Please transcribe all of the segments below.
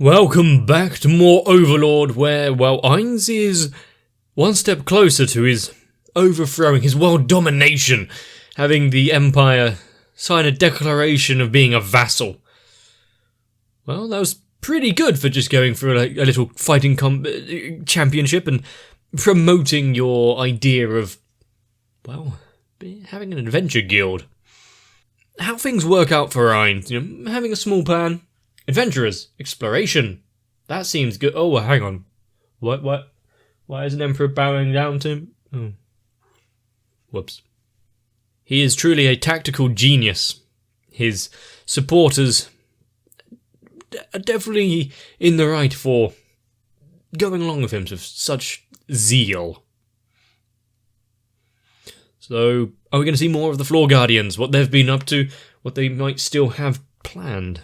Welcome back to more Overlord, where, well, Ainz is one step closer to his overthrowing, his world domination, having the Empire sign a declaration of being a vassal. Well, that was pretty good for just going for a little fighting championship and promoting your idea of, well, having an adventure guild. How things work out for Ainz, having a small plan. Adventurers, exploration. That seems good. Oh, well, hang on. What? Why is an emperor bowing down to him? Oh. Whoops. He is truly a tactical genius. His supporters are definitely in the right for going along with him with such zeal. So, are we going to see more of the Floor Guardians? What they've been up to? What they might still have planned?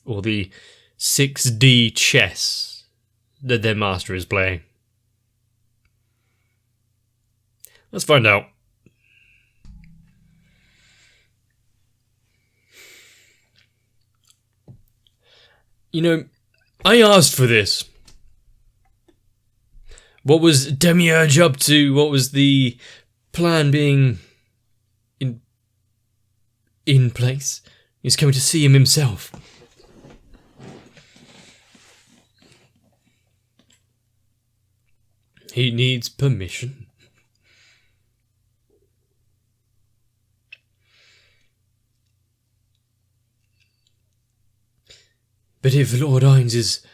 Or the 6D chess that their master is playing? Let's find out. I asked for this. What was Demiurge up to? What was the plan being in place? He's coming to see him himself. He needs permission. But if Lord Ainz is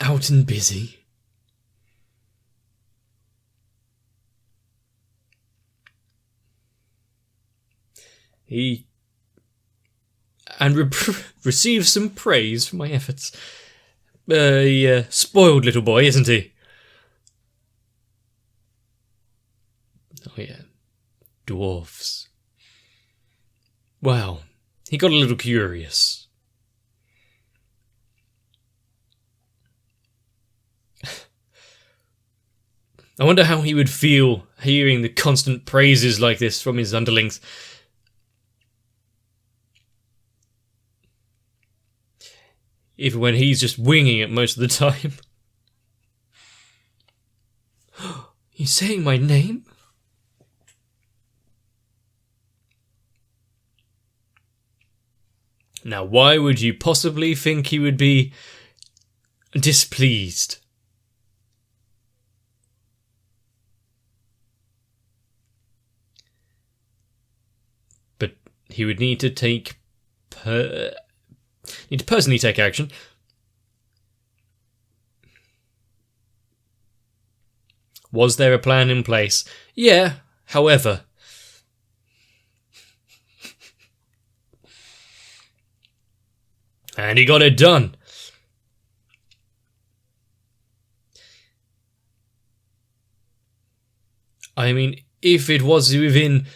out and busy, he receives some praise for my efforts. A spoiled little boy, isn't he? Oh yeah, dwarfs. Well, he got a little curious. I wonder how he would feel hearing the constant praises like this from his underlings. Even when he's just winging it most of the time. He's saying my name? Now, why would you possibly think he would be displeased? But he would need to personally take action. Was there a plan in place? Yeah, however. And he got it done. I mean, if it was within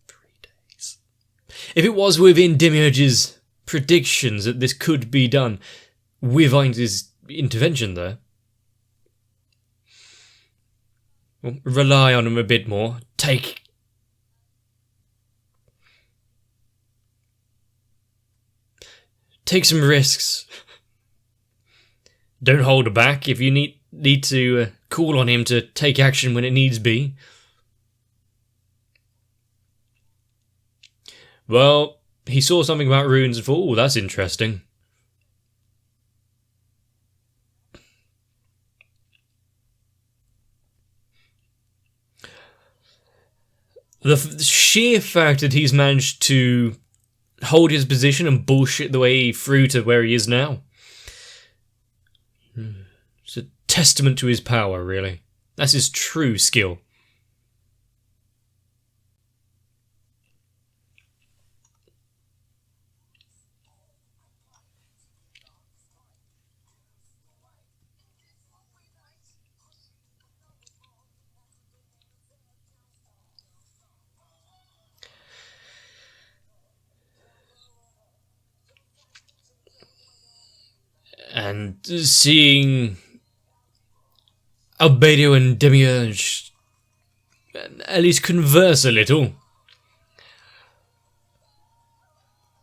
3 days. If it was within Demiurge's predictions that this could be done with Ainz's intervention there, well, rely on him a bit more. Take some risks. Don't hold back if you need to call on him to take action when it needs be. Well, he saw something about runes and thought, oh, that's interesting. The sheer fact that he's managed to hold his position and bullshit the way he threw to where he is now. It's a testament to his power, really. That's his true skill. And seeing Albedo and Demiurge at least converse a little.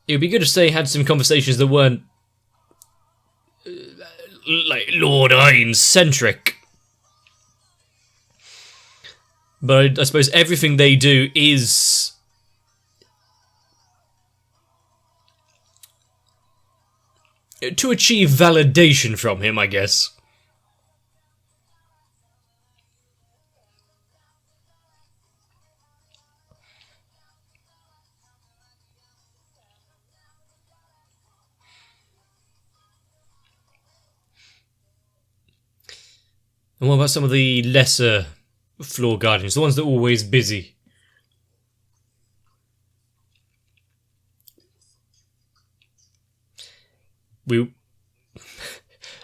It would be good if they had some conversations that weren't like Lord Ainz centric. But I suppose everything they do is to achieve validation from him, I guess. And what about some of the lesser floor guardians, the ones that are always busy? We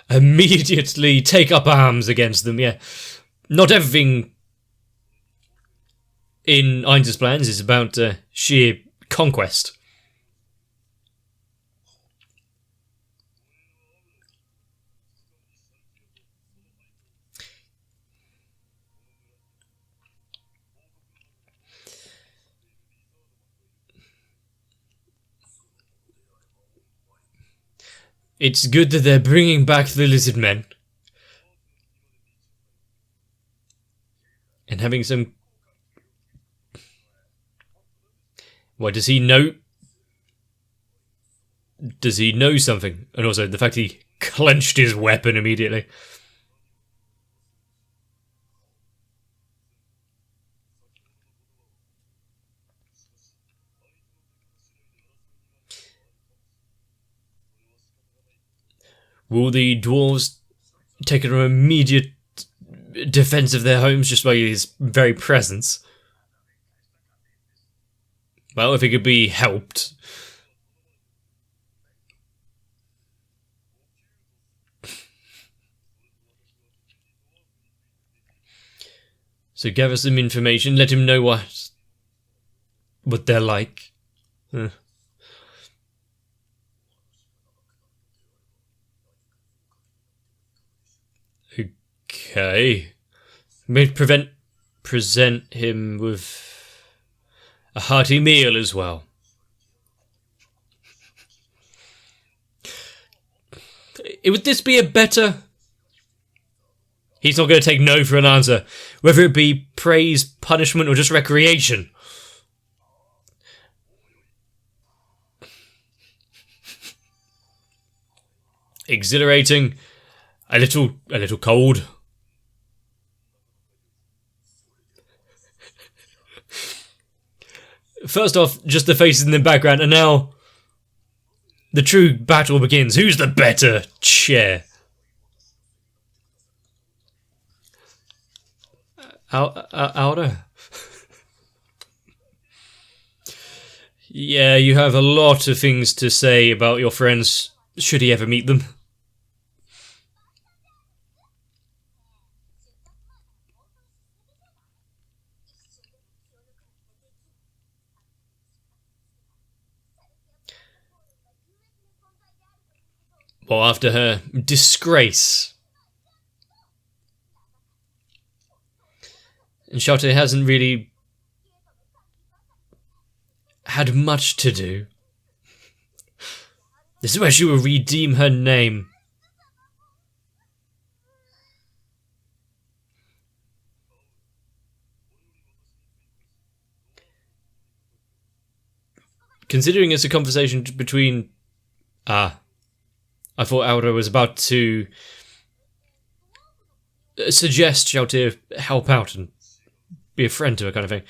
immediately take up arms against them, yeah. Not everything in Ainz's plans is about sheer conquest. It's good that they're bringing back the lizard men. And having some... Why, does he know... Does he know something? And also, the fact he clenched his weapon immediately. Will the dwarves take an immediate defense of their homes just by his very presence? Well, if it could be helped. So gather some information, let him know what they're like. Okay. May present him with a hearty meal as well. Would this be a better... He's not going to take no for an answer, whether it be praise, punishment, or just recreation. Exhilarating, a little cold. First off, just the faces in the background, and now the true battle begins. Who's the better chair? Outer? Yeah, you have a lot of things to say about your friends, should he ever meet them. Well, after her disgrace. And Shote hasn't really had much to do. This is where she will redeem her name. Considering it's a conversation between... I thought Aura was about to suggest Shote help out and be a friend to her kind of thing.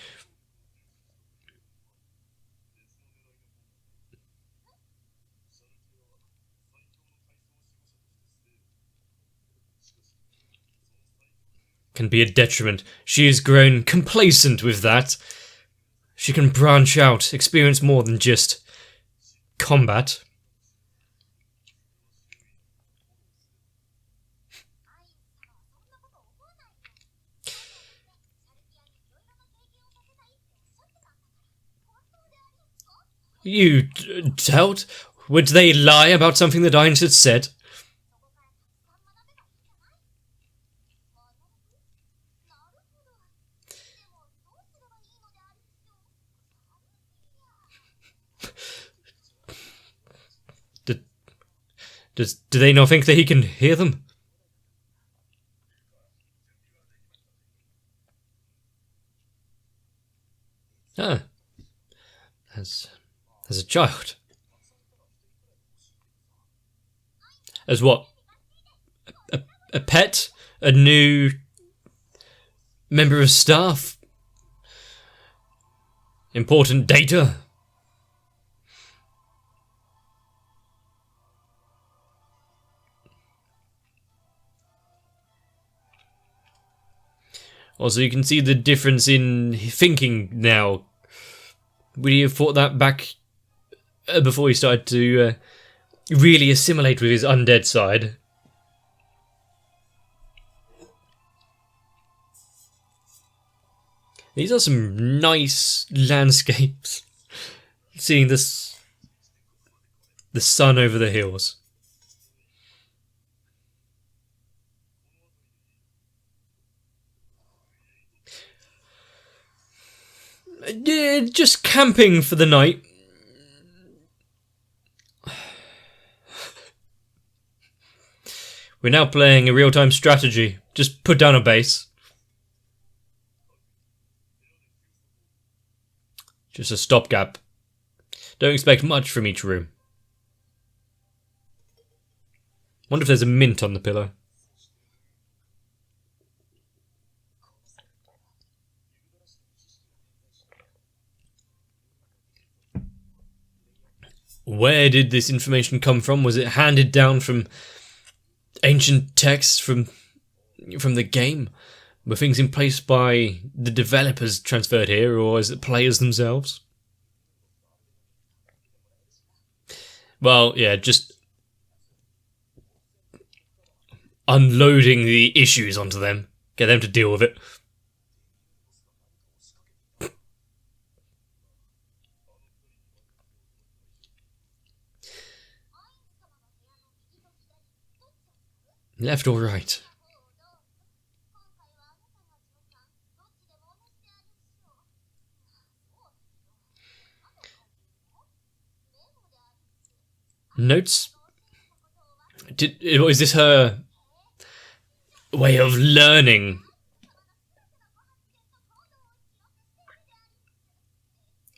Can be a detriment. She has grown complacent with that. She can branch out, experience more than just combat. You doubt? Would they lie about something that Ainz had said? Do they not think that he can hear them? Ah. As a child. As what? A pet? A new member of staff? Important data? Also, you can see the difference in thinking now. Would he have thought that back before he started to really assimilate with his undead side? These are some nice landscapes. Seeing this, the sun over the hills. Just camping for the night. We're now playing a real-time strategy. Just put down a base. Just a stopgap. Don't expect much from each room. Wonder if there's a mint on the pillow. Where did this information come from? Was it handed down from ancient texts from the game? Were things in place by the developers transferred here, or is it players themselves? Well, yeah, just unloading the issues onto them. Get them to deal with it. Left or right? Notes? Is this her way of learning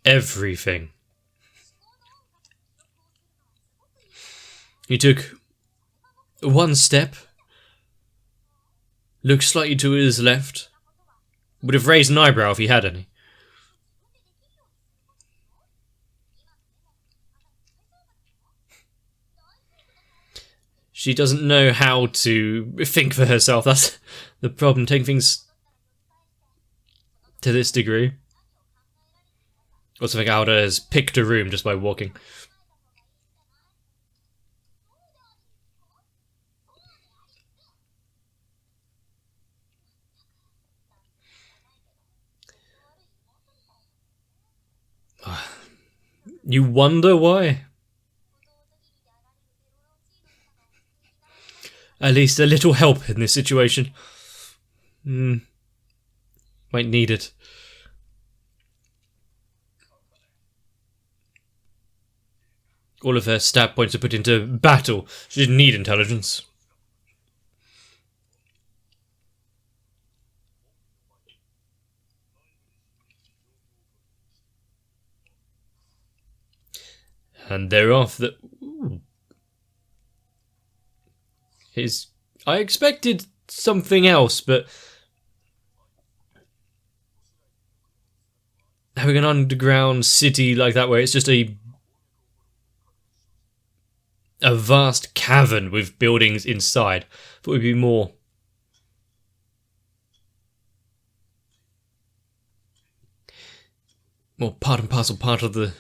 everything? He took one step, looked slightly to his left, would have raised an eyebrow if he had any. She doesn't know how to think for herself. That's the problem, taking things to this degree. Also think Alda has picked a room just by walking. You wonder why? At least a little help in this situation. Might need it. All of her stat points are put into battle. She didn't need intelligence. And they're off. I expected something else, but having an underground city like that where it's just a vast cavern with buildings inside, thought it would be more part and parcel, part of the...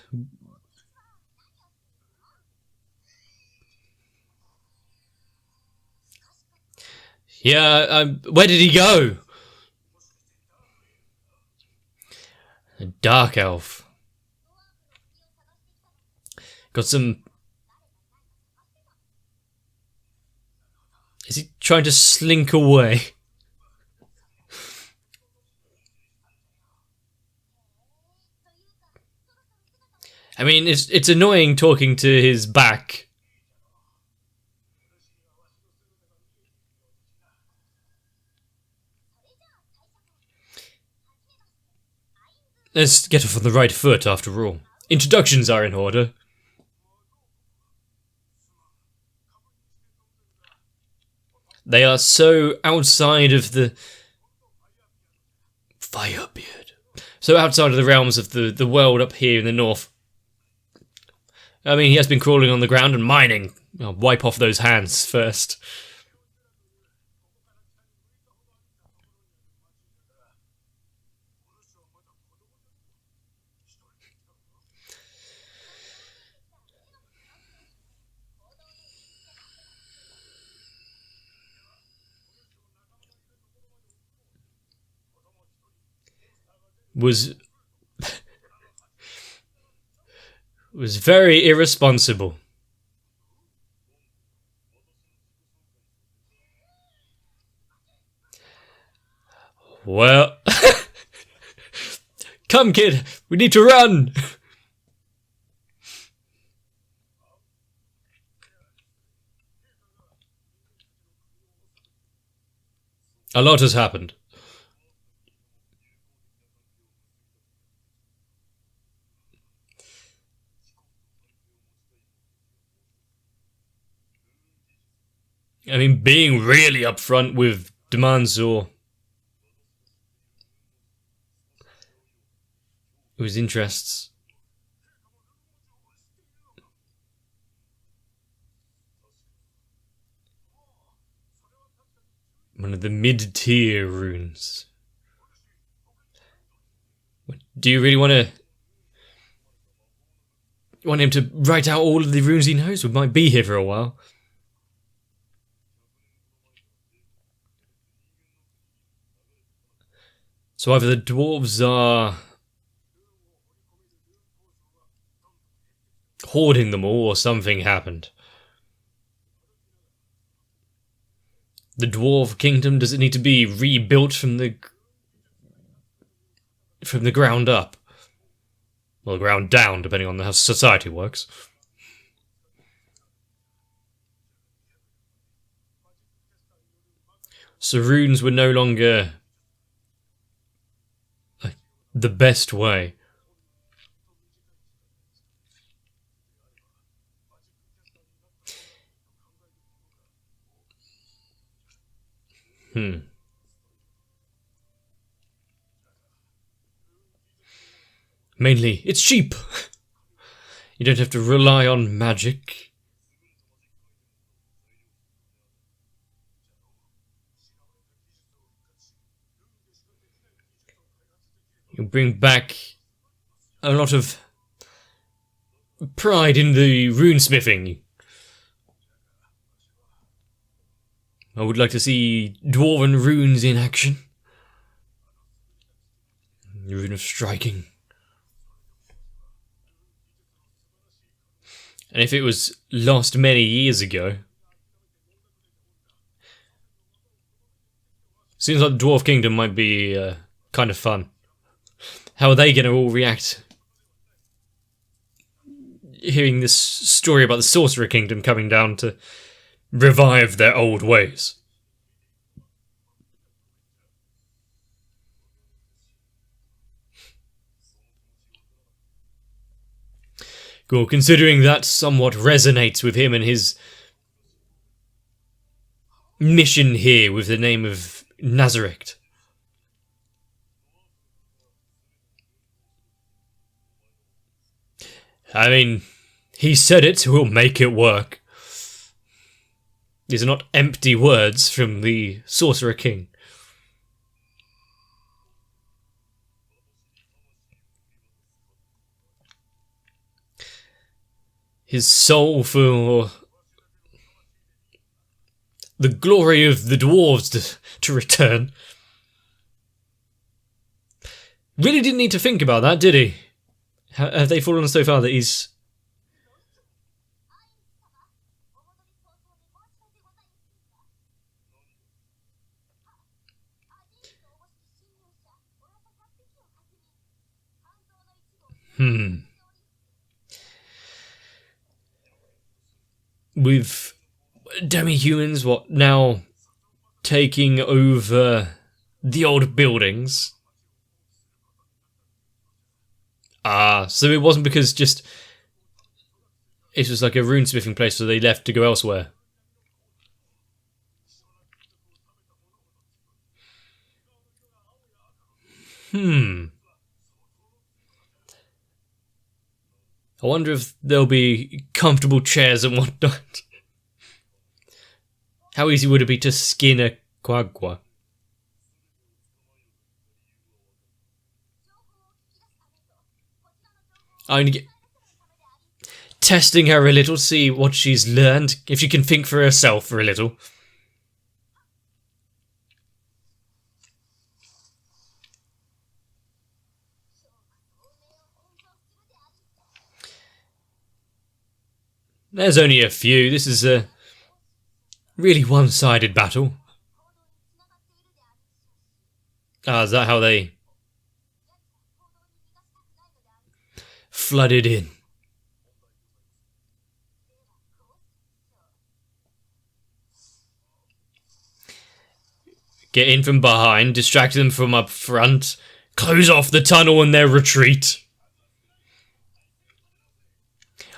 Yeah, where did he go? A dark elf. Got some... Is he trying to slink away? I mean, it's annoying talking to his back. Let's get off on the right foot, after all. Introductions are in order. They are so outside of the... Firebeard. So outside of the realms of the world up here in the north. I mean, he has been crawling on the ground and mining. I'll wipe off those hands first. Was very irresponsible. Well, come kid, we need to run. A lot has happened. I mean, being really upfront with demands or his interests. One of the mid-tier runes. Do you really want him to write out all of the runes he knows? We might be here for a while. So either the dwarves are hoarding them all, or something happened. The dwarf kingdom, does it need to be rebuilt from the ground up? Well, ground down, depending on how society works. So runes were no longer the best way. Mainly, it's cheap. You don't have to rely on magic. You bring back a lot of pride in the runesmithing. I would like to see Dwarven runes in action. The rune of striking. And if it was lost many years ago, seems like the Dwarf Kingdom might be kind of fun. How are they going to all react? Hearing this story about the Sorcerer Kingdom coming down to revive their old ways. Cool, considering that somewhat resonates with him and his mission here with the name of Nazareth. I mean, he said it, we'll make it work. These are not empty words from the Sorcerer King. His soul for the glory of the dwarves to return. Really didn't need to think about that, did he? Have they fallen so far that he's... With demi-humans, what, now taking over the old buildings? Ah, so it wasn't because just... It was like a runesmithing place, so they left to go elsewhere. I wonder if there'll be comfortable chairs and whatnot. How easy would it be to skin a quagga? I'm gonna get... testing her a little, see what she's learned, if she can think for herself for a little. There's only a few. This is a really one-sided battle. Ah, is that how they flooded in? Get in from behind, distract them from up front, close off the tunnel and their retreat.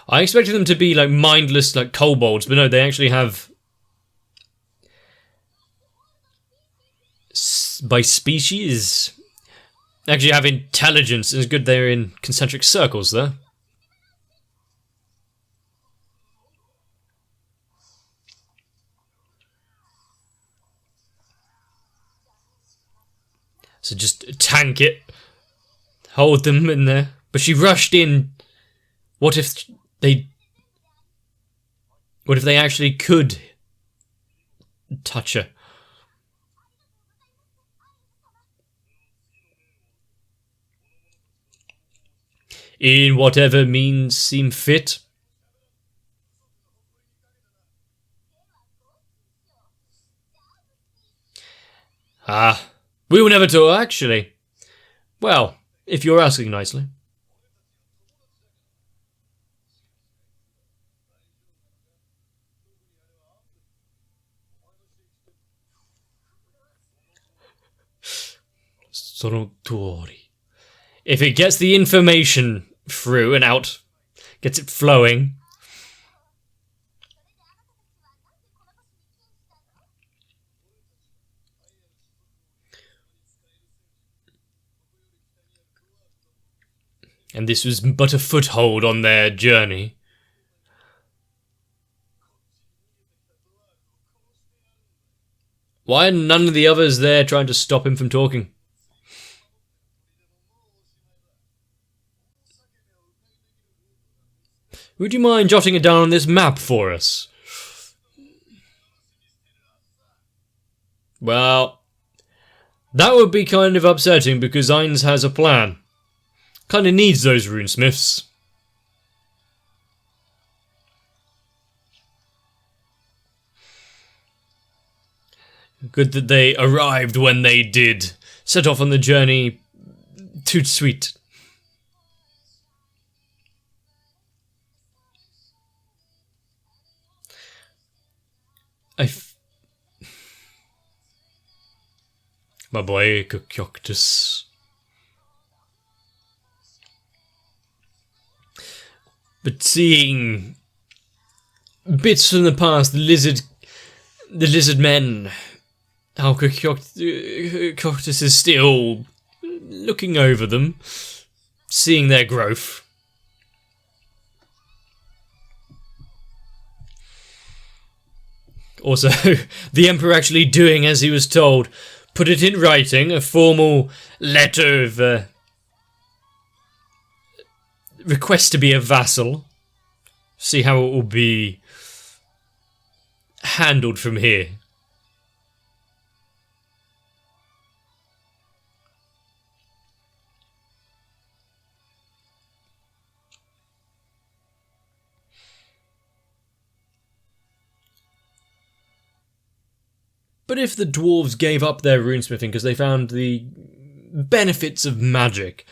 I expected them to be like mindless, like kobolds, but no, they actually have... by species... actually have intelligence. It's good they're in concentric circles there. So just tank it. Hold them in there. But she rushed in. What if they actually could touch her? In whatever means seem fit. Ah, we will never talk, actually. Well, if you're asking nicely. If it gets the information through and out, gets it flowing. And this was but a foothold on their journey. Why are none of the others there trying to stop him from talking? Would you mind jotting it down on this map for us? Well, that would be kind of upsetting because Ainz has a plan. Kind of needs those runesmiths. Good that they arrived when they did. Set off on the journey. Toot sweet. My boy, Coctus. But seeing bits from the past, the lizard men, how Coctus is still looking over them, seeing their growth. Also, the Emperor actually doing as he was told, put it in writing, a formal letter of request to be a vassal. See how it will be handled from here. But if the dwarves gave up their runesmithing because they found the benefits of magic,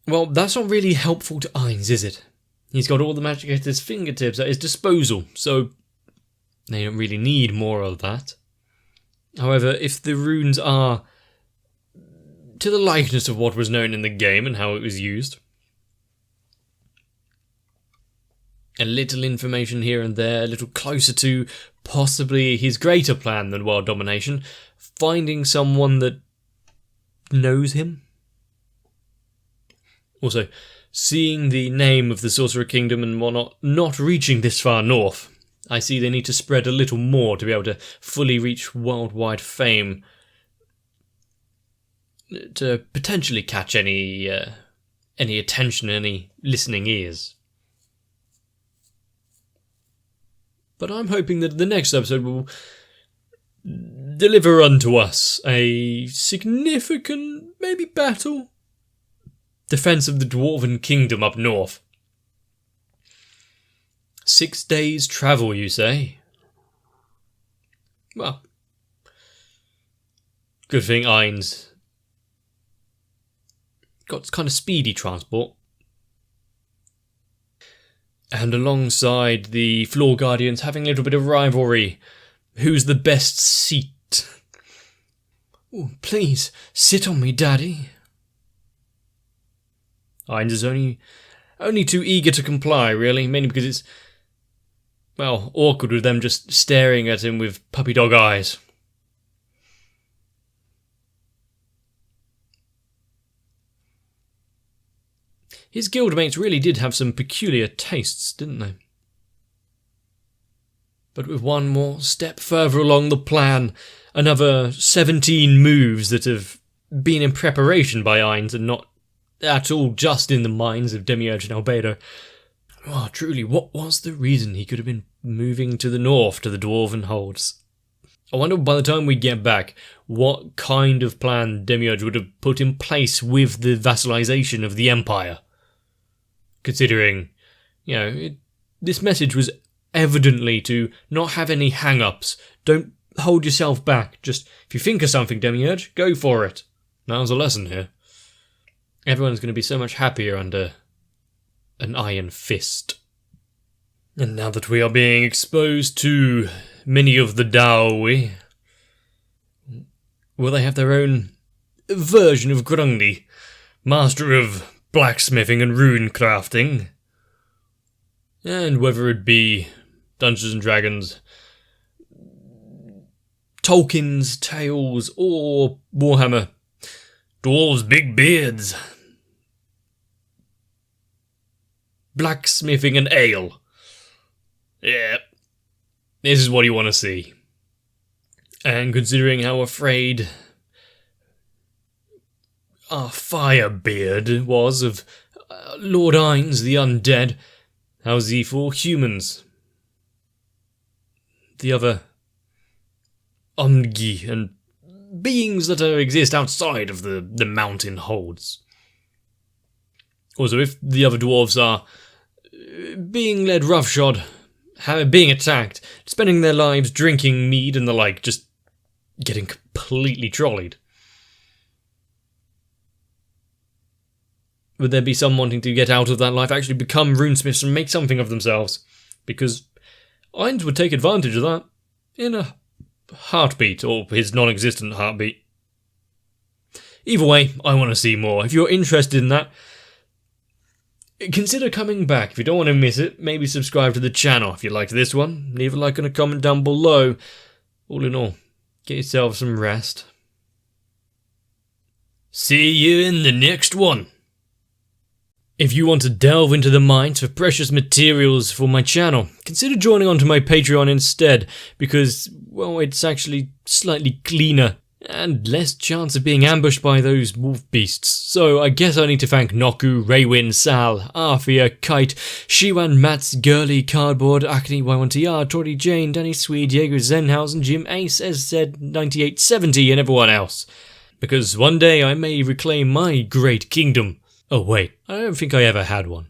well, that's not really helpful to Ainz, is it? He's got all the magic at his fingertips, at his disposal, so they don't really need more of that. However, if the runes are to the likeness of what was known in the game and how it was used. A little information here and there, a little closer to possibly his greater plan than world domination, finding someone that knows him. Also, seeing the name of the Sorcerer Kingdom and whatnot not reaching this far north, I see they need to spread a little more to be able to fully reach worldwide fame, to potentially catch any attention, any listening ears. But I'm hoping that the next episode will deliver unto us a significant, maybe battle, defense of the Dwarven Kingdom up north. 6 days' travel, you say? Well, good thing Ainz got kind of speedy transport. And alongside the Floor Guardians having a little bit of rivalry. Who's the best seat? Oh, please, sit on me, Daddy. Ainz is only too eager to comply, really, mainly because it's, well, awkward with them just staring at him with puppy dog eyes. His guildmates really did have some peculiar tastes, didn't they? But with one more step further along the plan, another 17 moves that have been in preparation by Ainz and not at all just in the minds of Demiurge and Albedo. Oh, truly, what was the reason he could have been moving to the north to the Dwarven holds? I wonder by the time we get back, what kind of plan Demiurge would have put in place with the vassalization of the Empire. Considering, this message was evidently to not have any hang-ups. Don't hold yourself back. Just, if you think of something, Demiurge, go for it. That was a lesson here. Everyone's going to be so much happier under an iron fist. And now that we are being exposed to many of the Daoi, will they have their own version of Grundy, master of blacksmithing and runecrafting? And whether it be Dungeons and Dragons, Tolkien's Tales, or Warhammer, Dwarves' Big Beards, blacksmithing and ale. Yeah, this is what you want to see. And considering how afraid our Firebeard was of Lord Ainz the Undead, how's he for humans? The other Umgi and beings that exist outside of the mountain holds. Also, if the other dwarves are being led roughshod, being attacked, spending their lives drinking mead and the like, just getting completely trolleyed. Would there be some wanting to get out of that life, actually become runesmiths and make something of themselves? Because Ainz would take advantage of that in a heartbeat, or his non-existent heartbeat. Either way, I want to see more. If you're interested in that, consider coming back. If you don't want to miss it, maybe subscribe to the channel. If you liked this one, leave a like and a comment down below. All in all, get yourself some rest. See you in the next one. If you want to delve into the mines for precious materials for my channel, consider joining onto my Patreon instead, because, well, it's actually slightly cleaner and less chance of being ambushed by those wolf beasts. So I guess I need to thank Noku, Raywin, Sal, Arthea, Kite, Shiwan, Mats, Girly, Cardboard, Acne, Y1TR, Tori Jane, Danny Swede, Jaeger, Zenhausen, Jim Ace, SZ9870 and everyone else. Because one day I may reclaim my great kingdom. Oh wait, I don't think I ever had one.